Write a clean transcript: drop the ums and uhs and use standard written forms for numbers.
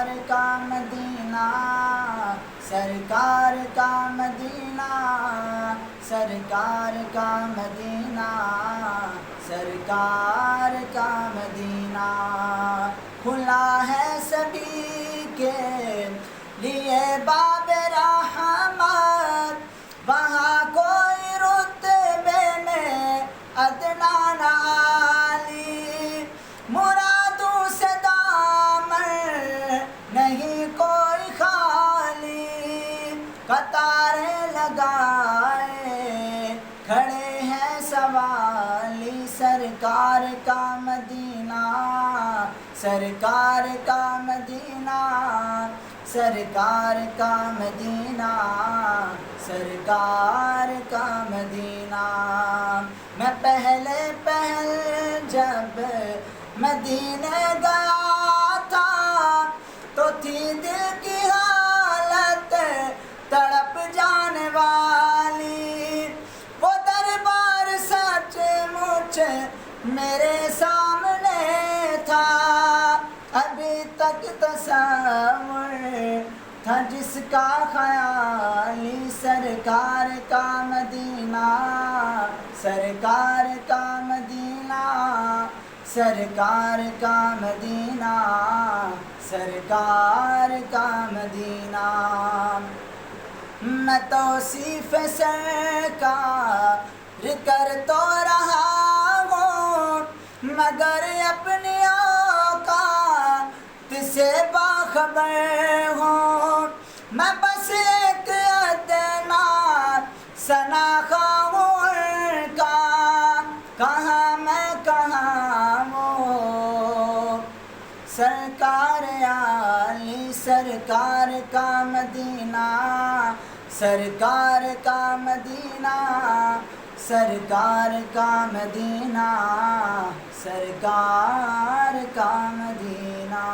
سرکار کا مدینہ، سرکار کا مدینہ، سرکار کا مدینہ، سرکار کا مدینہ کھلا ہے سبھی کے لیے باب رحمت، وہاں کوئی رتبے میں ادنا نہ عالی، مرادوں سے دامن نہیں کوئی خالی، قطاریں لگائے کھڑے ہیں سوالی، سرکار کا مدینہ، سرکار کا مدینہ، سرکار کا مدینہ، سرکار کا مدینہ میں پہلے جب مدینے گیا تھا تو تھی دل کی حالت تڑپ جانے والی، وہ دربار سچ مچ میرے سامنے تھا، ابھی تک تصور تھا جس کا خیالی، سرکار کا مدینہ، سرکار کا مدینہ، سرکار کا مدینہ، سرکار کا مدینہ میں توصیف سرکار کر تو رہا ہوں مگر اپنی اوقات سے باخبر ہوں، میں بس ایک ادنا سناخا ہوں ان کا، کہاں میں کہاں وہ سرکار عالی، سرکار کا مدینہ، سرکار کا مدینہ، سرکار کا مدینہ، سرکار کا مدینہ۔